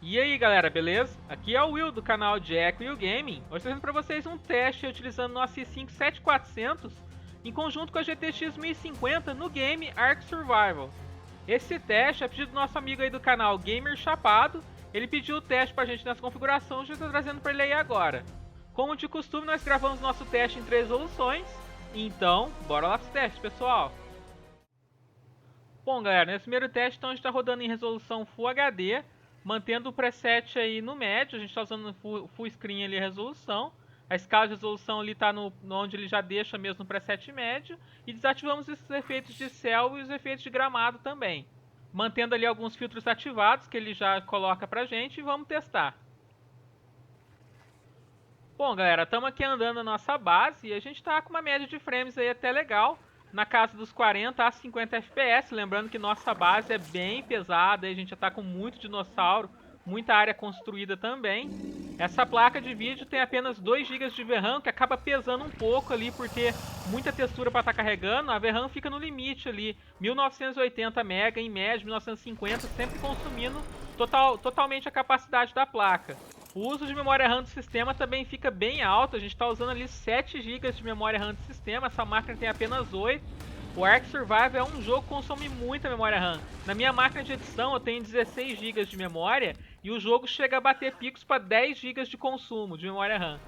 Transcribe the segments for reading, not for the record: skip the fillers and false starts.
E aí galera, beleza? Aqui é o Will do canal Jack Will Gaming. Hoje estou trazendo para vocês um teste utilizando nosso i5 7400 em conjunto com a GTX 1050 no game Ark Survival. Esse teste é pedido do nosso amigo aí do canal Gamer Chapado. Ele pediu o teste pra gente nessa configuração e já estou trazendo para ele aí agora. Como de costume, nós gravamos nosso teste em 3 resoluções. Então, bora lá pro teste, pessoal! Bom galera, nesse primeiro teste então a gente está rodando em resolução Full HD, mantendo o preset aí no médio, a gente está usando full screen ali a resolução. A escala de resolução ali está no onde ele já deixa mesmo no preset médio. E desativamos esses efeitos de céu e os efeitos de gramado também. Mantendo ali alguns filtros ativados que ele já coloca pra gente e vamos testar. Bom galera, estamos aqui andando na nossa base e a gente está com uma média de frames aí até legal. Na casa dos 40 a 50 FPS, lembrando que nossa base é bem pesada, a gente já está com muito dinossauro, muita área construída também. Essa placa de vídeo tem apenas 2 GB de VRAM, que acaba pesando um pouco ali por ter muita textura para estar carregando. A VRAM fica no limite ali, 1980 MB, em média 1950, sempre consumindo totalmente a capacidade da placa. O uso de memória RAM do sistema também fica bem alto, a gente está usando ali 7 GB de memória RAM do sistema, essa máquina tem apenas 8. O Ark Survival é um jogo que consome muita memória RAM. Na minha máquina de edição eu tenho 16 GB de memória e o jogo chega a bater picos para 10 GB de consumo de memória RAM.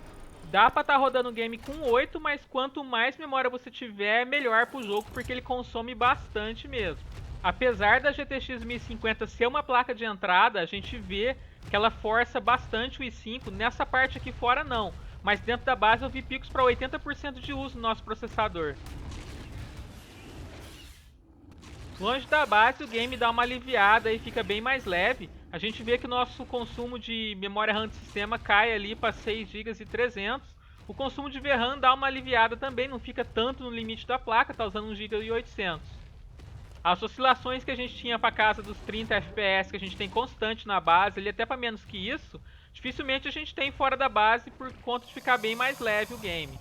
Dá para estar rodando o game com 8, mas quanto mais memória você tiver, melhor para o jogo, porque ele consome bastante mesmo. Apesar da GTX 1050 ser uma placa de entrada, a gente vê que ela força bastante o i5, nessa parte aqui fora não, mas dentro da base eu vi picos para 80% de uso no nosso processador. Longe da base o game dá uma aliviada e fica bem mais leve. A gente vê que o nosso consumo de memória RAM do sistema cai ali para 6 GB e 300. O consumo de VRAM dá uma aliviada também, não fica tanto no limite da placa, tá usando 1 GB e 800. As oscilações que a gente tinha para casa dos 30 FPS que a gente tem constante na base, ele até para menos que isso, dificilmente a gente tem fora da base por conta de ficar bem mais leve o game.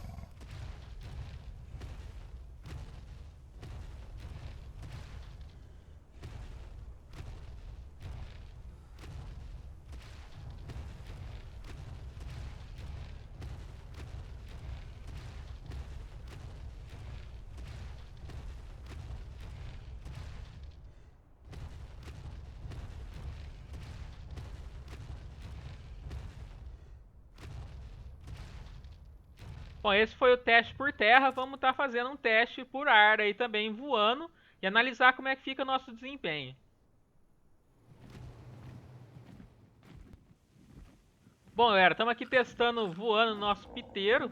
Bom, esse foi o teste por terra, vamos estar fazendo um teste por ar aí também, voando, e analisar como é que fica o nosso desempenho. Bom galera, estamos aqui testando voando no nosso piteiro,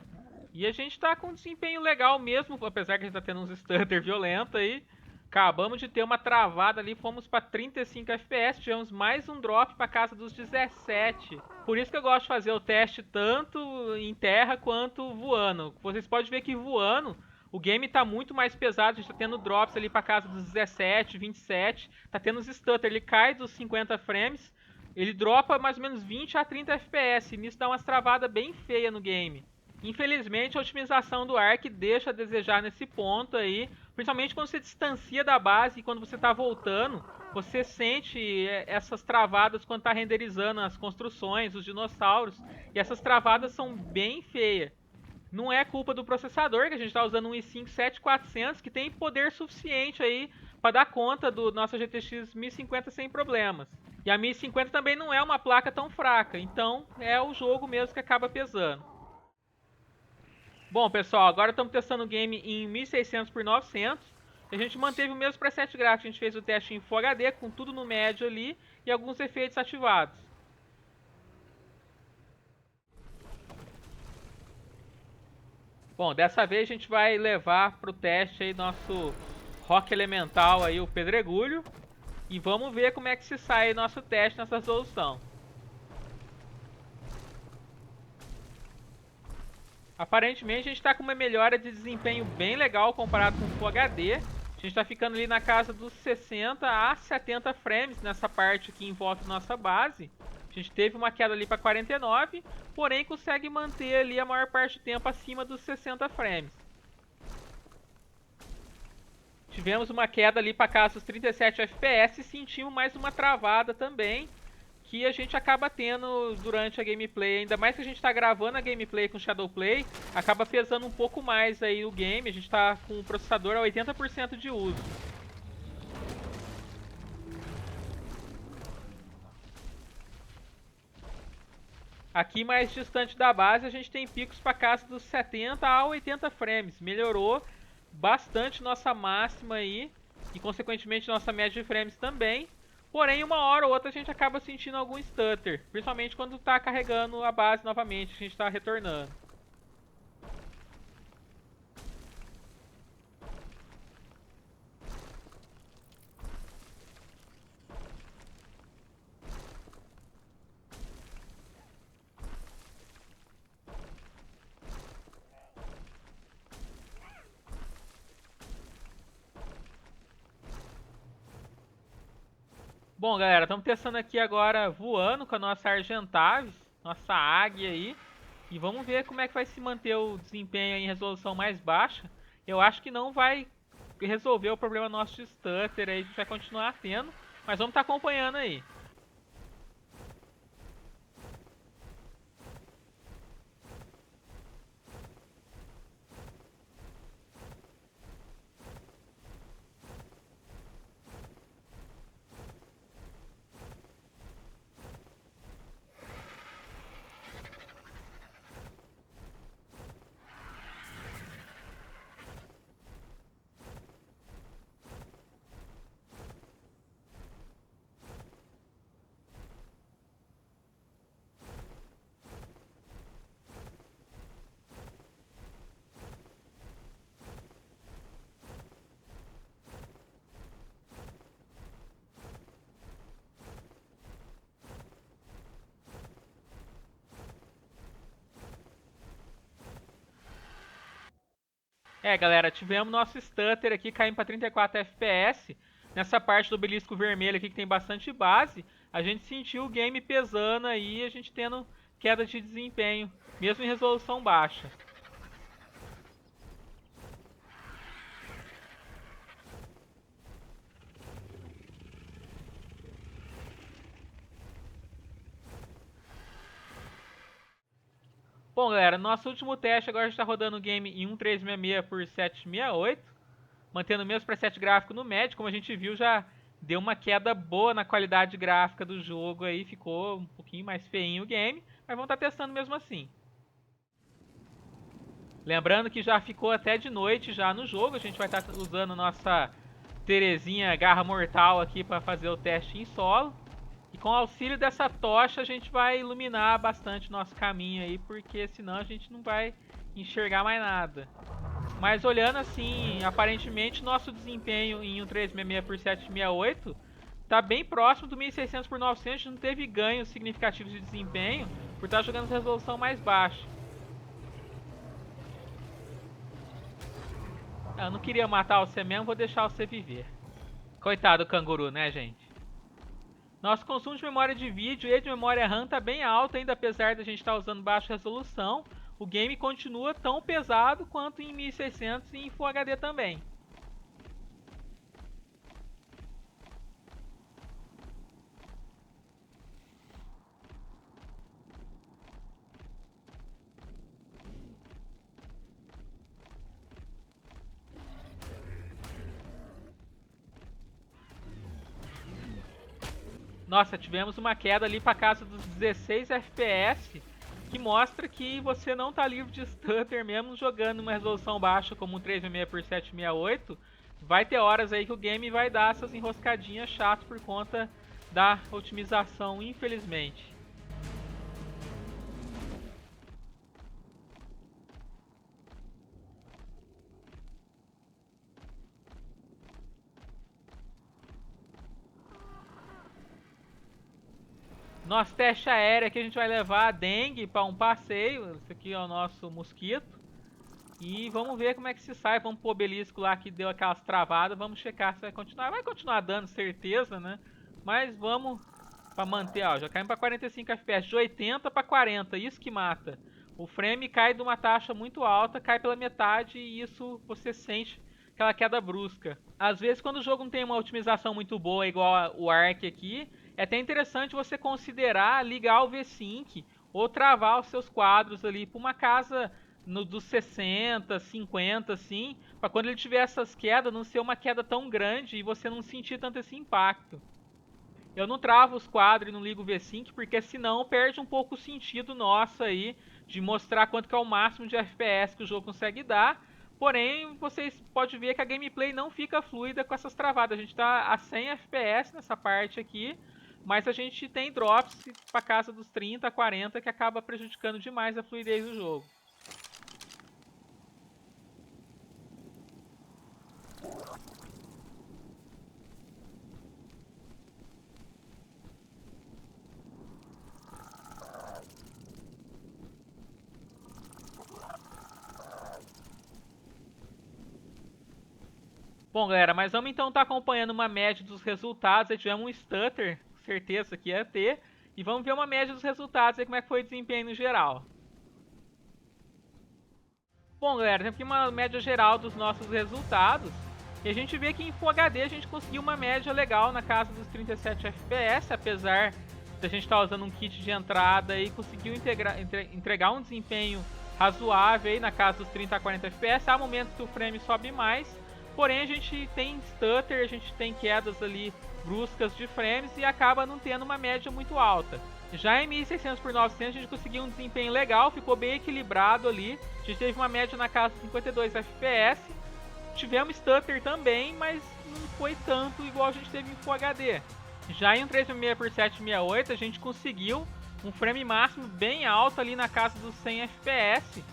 e a gente está com um desempenho legal mesmo, apesar que a gente está tendo uns stutter violentos aí. Acabamos de ter uma travada ali, fomos para 35 FPS, tivemos mais um drop para casa dos 17. Por isso que eu gosto de fazer o teste tanto em terra quanto voando. Vocês podem ver que voando o game está muito mais pesado, a gente está tendo drops ali para casa dos 17, 27, está tendo os stutter, ele cai dos 50 frames, ele dropa mais ou menos 20 a 30 FPS, e nisso dá umas travadas bem feias no game. Infelizmente a otimização do Ark deixa a desejar nesse ponto aí, principalmente quando você distancia da base e quando você está voltando, você sente essas travadas quando está renderizando as construções, os dinossauros, e essas travadas são bem feias. Não é culpa do processador, que a gente está usando um i5 7400 que tem poder suficiente aí para dar conta do nosso GTX 1050 sem problemas. E a 1050 também não é uma placa tão fraca, então é o jogo mesmo que acaba pesando. Bom, pessoal, agora estamos testando o game em 1600 por 900. A gente manteve o mesmo preset gráfico, a gente fez o teste em Full HD, com tudo no médio ali e alguns efeitos ativados. Bom, dessa vez a gente vai levar para o teste aí nosso rock elemental aí, o pedregulho. E vamos ver como é que se sai nosso teste nessa resolução. Aparentemente a gente está com uma melhora de desempenho bem legal comparado com o Full HD. A gente está ficando ali na casa dos 60 a 70 frames nessa parte que envolve nossa base. A gente teve uma queda ali para 49, porém consegue manter ali a maior parte do tempo acima dos 60 frames. Tivemos uma queda ali para casa dos 37 FPS e sentimos mais uma travada também. que a gente acaba tendo durante a gameplay. Ainda mais que a gente está gravando a gameplay com Shadowplay, acaba pesando um pouco mais aí o game. A gente está com o processador a 80% de uso. Aqui mais distante da base a gente tem picos para casa dos 70 a 80 frames. Melhorou bastante nossa máxima aí e consequentemente nossa média de frames também. Porém, uma hora ou outra a gente acaba sentindo algum stutter, principalmente quando está carregando a base novamente, a gente está retornando. Bom, galera, estamos testando aqui agora voando com a nossa Argentavis, nossa águia aí. E vamos ver como é que vai se manter o desempenho em resolução mais baixa. Eu acho que não vai resolver o problema nosso de stutter, aí a gente vai continuar tendo. Mas vamos estar acompanhando aí. Galera, tivemos nosso stutter aqui caindo para 34 FPS. Nessa parte do obelisco vermelho aqui que tem bastante base, a gente sentiu o game pesando aí, a gente tendo queda de desempenho, mesmo em resolução baixa. Bom, galera, nosso último teste agora está rodando o game em 1366 por 768, mantendo o mesmo preset gráfico no médio. Como a gente viu, já deu uma queda boa na qualidade gráfica do jogo aí, ficou um pouquinho mais feinho o game, mas vamos estar testando mesmo assim. Lembrando que já ficou até de noite já no jogo, a gente vai estar usando nossa Terezinha Garra Mortal aqui para fazer o teste em solo. E com o auxílio dessa tocha a gente vai iluminar bastante nosso caminho aí, porque senão a gente não vai enxergar mais nada. Mas olhando assim, aparentemente nosso desempenho em 1366 por 768 está bem próximo do 1600 por 900, a gente não teve ganhos significativos de desempenho por estar jogando resolução mais baixa. Eu não queria matar você mesmo, vou deixar você viver. Coitado do canguru, né, gente? Nosso consumo de memória de vídeo e de memória RAM está bem alto ainda, apesar de a gente estar usando baixa resolução. O game continua tão pesado quanto em 1600 e em Full HD também. Nossa, tivemos uma queda ali para casa dos 16 FPS, que mostra que você não está livre de stutter mesmo jogando uma resolução baixa como um 366 por 768. Vai ter horas aí que o game vai dar essas enroscadinhas chatas por conta da otimização, infelizmente. Nosso teste aéreo aqui a gente vai levar a dengue para um passeio. Esse aqui é o nosso mosquito. E vamos ver como é que se sai. Vamos pro obelisco lá que deu aquelas travadas. Vamos checar se vai continuar. Vai continuar dando, certeza, né? Mas vamos para manter, ó. Já caímos para 45 FPS. De 80 para 40. Isso que mata. O frame cai de uma taxa muito alta, cai pela metade e isso você sente aquela queda brusca. Às vezes quando o jogo não tem uma otimização muito boa, igual o Ark aqui, é até interessante você considerar ligar o V-Sync ou travar os seus quadros ali para uma casa dos 60, 50, assim, para quando ele tiver essas quedas não ser uma queda tão grande e você não sentir tanto esse impacto. Eu não travo os quadros e não ligo o V-Sync, porque senão perde um pouco o sentido nosso aí de mostrar quanto que é o máximo de FPS que o jogo consegue dar. Porém, vocês podem ver que a gameplay não fica fluida com essas travadas. A gente está a 100 FPS nessa parte aqui, mas a gente tem drops para casa dos 30, 40, que acaba prejudicando demais a fluidez do jogo. Bom, galera, mas vamos então estar acompanhando uma média dos resultados. Aí tivemos um stutter, certeza que ia ter. E vamos ver uma média dos resultados aí, como é que foi o desempenho no geral. Bom, galera, temos aqui uma média geral dos nossos resultados. E a gente vê que em Full HD a gente conseguiu uma média legal na casa dos 37 FPS, apesar da gente estar usando um kit de entrada e conseguiu entregar um desempenho razoável aí na casa dos 30 a 40 FPS. Há momentos que o frame sobe mais, porém a gente tem stutter, a gente tem quedas ali bruscas de frames e acaba não tendo uma média muito alta. Já em 1600 por 900 a gente conseguiu um desempenho legal, ficou bem equilibrado ali. A gente teve uma média na casa de 52 FPS. Tivemos stutter também, mas não foi tanto igual a gente teve em Full HD. Já em um 366 por 768 a gente conseguiu um frame máximo bem alto ali na casa dos 100 FPS.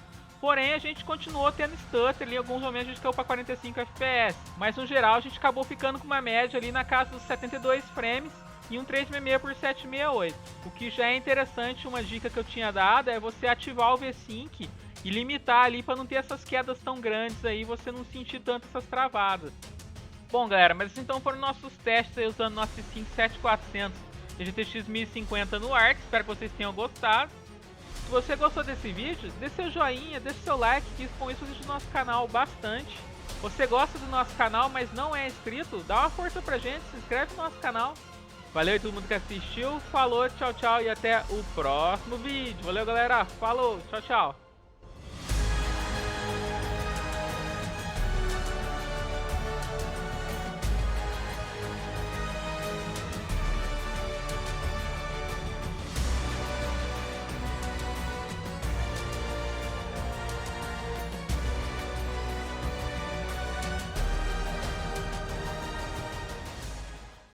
Porém a gente continuou tendo stutter ali, em alguns momentos a gente caiu para 45 FPS. Mas no geral a gente acabou ficando com uma média ali na casa dos 72 frames e um 366 por 768. O que já é interessante, uma dica que eu tinha dado é você ativar o V-Sync e limitar ali para não ter essas quedas tão grandes aí, você não sentir tanto essas travadas. Bom, galera, mas então foram nossos testes aí usando nosso i5 7400 e GTX 1050 no ARC. Espero que vocês tenham gostado. Se você gostou desse vídeo, dê seu joinha, dê seu like, que com isso ajuda o nosso canal bastante. Você gosta do nosso canal, mas não é inscrito? Dá uma força pra gente, se inscreve no nosso canal. Valeu a todo mundo que assistiu, falou, tchau, tchau e até o próximo vídeo. Valeu, galera, falou, tchau, tchau.